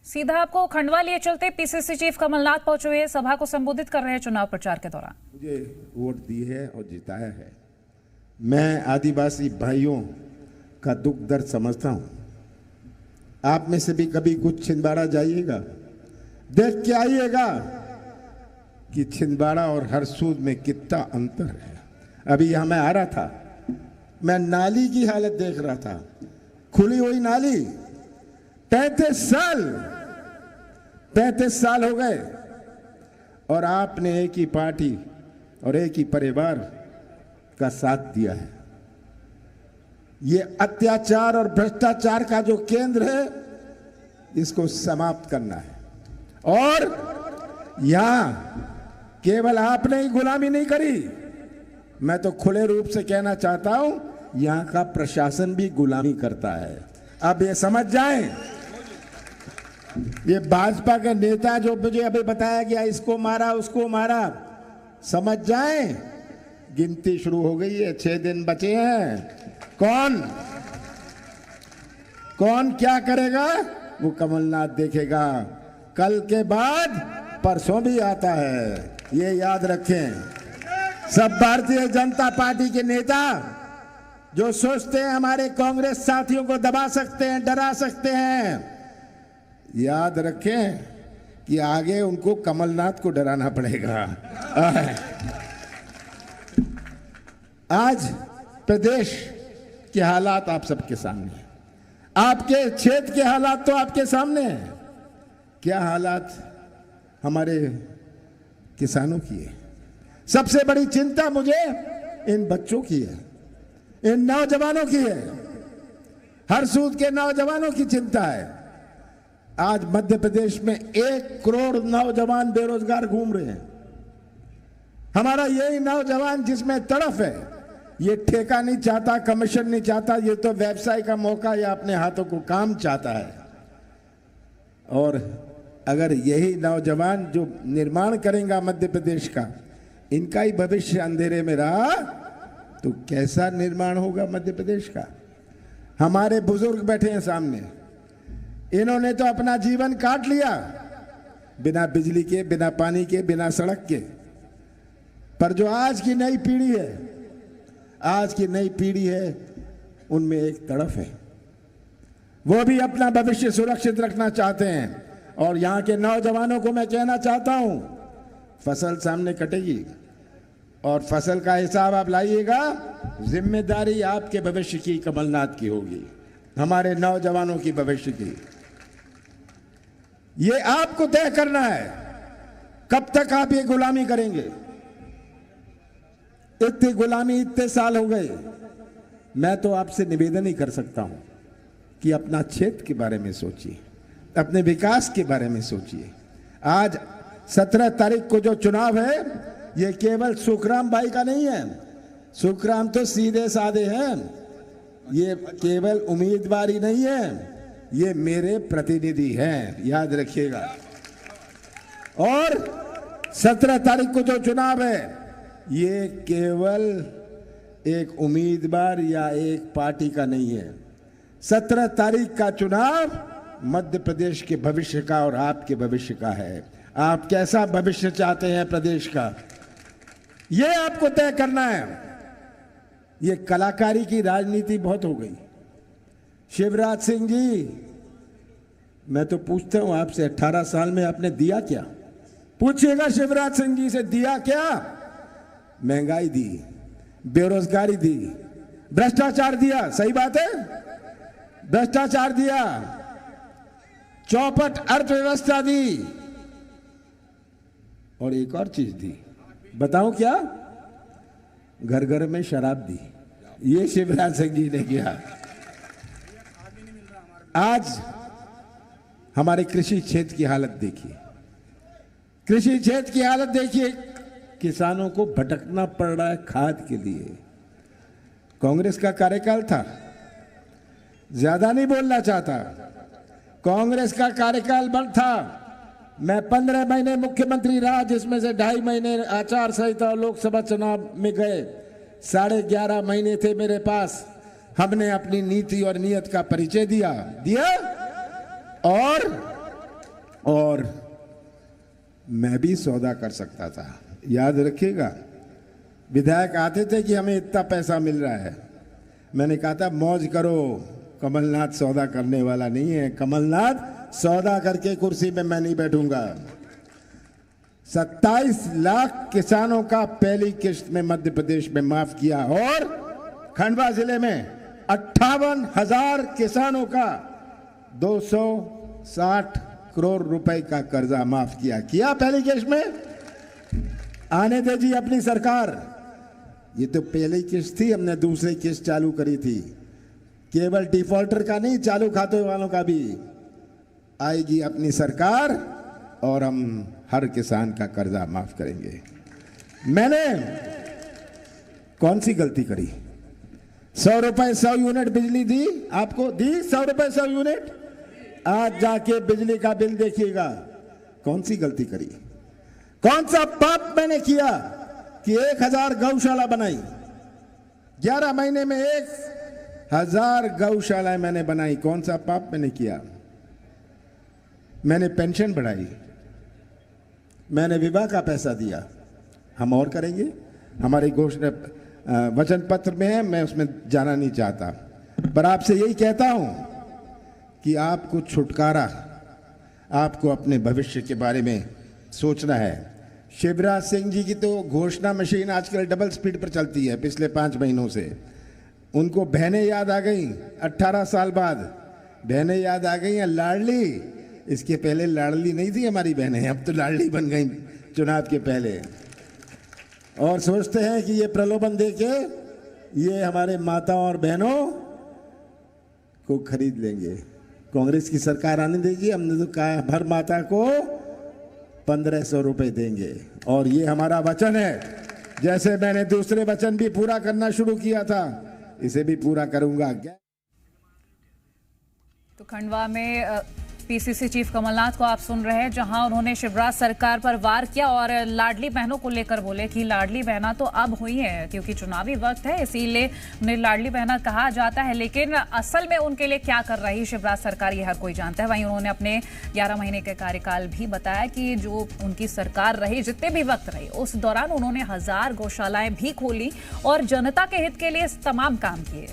सीधा आपको खंडवा लिए चलते। पीसीसी चीफ कमलनाथ पहुंचे हुए सभा को संबोधित कर रहे हैं चुनाव प्रचार के दौरान। मुझे वोट दी है और जिताया है। मैं आदिवासी भाइयों का दुख दर्द समझता हूं। आप में से भी कभी कुछ छिंदवाड़ा जाइएगा, देख के आइएगा कि छिंदवाड़ा और हरसूद में कितना अंतर है। अभी यहां मैं आ रहा था, मैं नाली की हालत देख रहा था, खुली हुई नाली। 35 साल हो गए और आपने एक ही पार्टी और एक ही परिवार का साथ दिया है। ये अत्याचार और भ्रष्टाचार का जो केंद्र है, इसको समाप्त करना है। और यहां केवल आपने ही गुलामी नहीं करी, मैं तो खुले रूप से कहना चाहता हूं, यहां का प्रशासन भी गुलामी करता है। अब ये समझ जाएं, ये भाजपा के नेता जो मुझे अभी बताया गया, इसको मारा उसको मारा, समझ जाएं गिनती शुरू हो गई है। 6 दिन बचे हैं। कौन क्या करेगा वो कमलनाथ देखेगा। कल के बाद परसों भी आता है, ये याद रखें। सब भारतीय जनता पार्टी के नेता जो सोचते हैं हमारे कांग्रेस साथियों को दबा सकते हैं, डरा सकते हैं, याद रखें कि आगे उनको कमलनाथ को डराना पड़ेगा। आज प्रदेश के हालात आप सबके सामने हैं, आपके क्षेत्र के हालात तो आपके सामने हैं। क्या हालात हमारे किसानों की है? सबसे बड़ी चिंता मुझे इन बच्चों की है, इन नौजवानों की है, हरसूद के नौजवानों की चिंता है। आज मध्य प्रदेश में 1 करोड़ नौजवान बेरोजगार घूम रहे हैं। हमारा यही नौजवान जिसमें तड़फ है, ये ठेका नहीं चाहता, कमीशन नहीं चाहता, ये तो व्यवसाय का मौका या अपने हाथों को काम चाहता है। और अगर यही नौजवान जो निर्माण करेगा मध्य प्रदेश का, इनका ही भविष्य अंधेरे में रहा तो कैसा निर्माण होगा मध्य प्रदेश का। हमारे बुजुर्ग बैठे हैं सामने, इन्होंने तो अपना जीवन काट लिया बिना बिजली के, बिना पानी के, बिना सड़क के। पर जो आज की नई पीढ़ी है, उनमें एक तड़फ है, वो भी अपना भविष्य सुरक्षित रखना चाहते हैं। और यहां के नौजवानों को मैं कहना चाहता हूं, फसल सामने कटेगी और फसल का हिसाब आप लाइएगा। जिम्मेदारी आपके भविष्य की, कमलनाथ की होगी, हमारे नौजवानों की भविष्य की। ये आपको तय करना है कब तक आप ये गुलामी करेंगे। इतनी गुलामी, इतने साल हो गए। मैं तो आपसे निवेदन ही कर सकता हूं कि अपना क्षेत्र के बारे में सोचिए, अपने विकास के बारे में सोचिए। आज 17 तारीख को जो चुनाव है, ये केवल सुखराम भाई का नहीं है। सुखराम तो सीधे साधे हैं, ये केवल उम्मीदवार ही नहीं है, ये मेरे प्रतिनिधि हैं, याद रखिएगा। और 17 तारीख को जो चुनाव है, ये केवल एक उम्मीदवार या एक पार्टी का नहीं है। 17 तारीख का चुनाव मध्य प्रदेश के भविष्य का और आपके भविष्य का है। आप कैसा भविष्य चाहते हैं प्रदेश का, ये आपको तय करना है। ये कलाकारी की राजनीति बहुत हो गई। शिवराज सिंह जी, मैं तो पूछता हूं आपसे, 18 साल में आपने दिया क्या? पूछिएगा शिवराज सिंह जी से, दिया क्या? महंगाई दी, बेरोजगारी दी, भ्रष्टाचार दिया, सही बात है, भ्रष्टाचार दिया, चौपट अर्थव्यवस्था दी, और एक और चीज दी, बताऊं क्या? घर घर में शराब दी। ये शिवराज सिंह जी ने किया। आज हमारे कृषि क्षेत्र की हालत देखिए, कृषि क्षेत्र की हालत देखिए। किसानों को भटकना पड़ रहा है खाद के लिए। कांग्रेस का कार्यकाल था, ज्यादा नहीं बोलना चाहता, कांग्रेस का कार्यकाल बंद था। मैं 15 महीने मुख्यमंत्री रहा, जिसमें से 2.5 महीने आचार संहिता और लोकसभा चुनाव में गए। 11.5 महीने थे मेरे पास। हमने अपनी नीति और नीयत का परिचय दिया और और मैं भी सौदा कर सकता था। याद रखिएगा, विधायक आते थे कि हमें इतना पैसा मिल रहा है, मैंने कहा था मौज करो, कमलनाथ सौदा करने वाला नहीं है, कमलनाथ सौदा करके कुर्सी पे मैं नहीं बैठूंगा। 27 लाख किसानों का पहली किश्त में मध्य प्रदेश में माफ किया और खंडवा जिले में 58,000 किसानों का 260 करोड़ रुपए का कर्जा माफ किया पहली किश्त में। आने दे जी अपनी सरकार, ये तो पहली किश्त थी, हमने दूसरी किश्त चालू करी थी। केवल डिफॉल्टर का नहीं, चालू खाते वालों का भी आएगी अपनी सरकार और हम हर किसान का कर्जा माफ करेंगे। मैंने कौन सी गलती करी? 100 रुपए 100 यूनिट बिजली दी, आपको दी 100 रुपए 100 यूनिट। आज जाके बिजली का बिल देखिएगा, कौन सी गलती करी, कौन सा पाप मैंने किया कि 1000 गौशाला बनाई, 11 महीने में 1000 गौशालाएं मैंने बनाई। कौन सा पाप मैंने किया? मैंने पेंशन बढ़ाई, मैंने विवाह का पैसा दिया, हम और करेंगे। हमारी घोषणा वचन पत्र में है, मैं उसमें जाना नहीं चाहता, पर आपसे यही कहता हूं कि आपको छुटकारा, आपको अपने भविष्य के बारे में सोचना है। शिवराज सिंह जी की तो घोषणा मशीन आजकल डबल स्पीड पर चलती है पिछले 5 महीनों से। उनको बहनें याद आ गई, 18 साल बाद बहनें याद आ गई हैं। लाडली, इसके पहले लाडली नहीं थी हमारी बहनें, अब तो लाडली बन गई चुनाव के पहले। और सोचते हैं कि ये प्रलोभन देके ये हमारे माताओं और बहनों को खरीद लेंगे। कांग्रेस की सरकार आने देगी, हमने तो कहा हर माता को 1500 रुपए देंगे और ये हमारा वचन है। जैसे मैंने दूसरे वचन भी पूरा करना शुरू किया था, इसे भी पूरा करूंगा। तो खंडवा में पीसीसी चीफ कमलनाथ को आप सुन रहे हैं, जहां उन्होंने शिवराज सरकार पर वार किया और लाडली बहनों को लेकर बोले कि लाडली बहना तो अब हुई है, क्योंकि चुनावी वक्त है इसीलिए उन्हें लाडली बहना कहा जाता है, लेकिन असल में उनके लिए क्या कर रही शिवराज सरकार ये हर कोई जानता है। वहीं उन्होंने अपने 11 महीने के कार्यकाल भी बताया कि जो उनकी सरकार रही, जितने भी वक्त रही, उस दौरान उन्होंने 1000 गौशालाएं भी खोली और जनता के हित के लिए तमाम काम किए।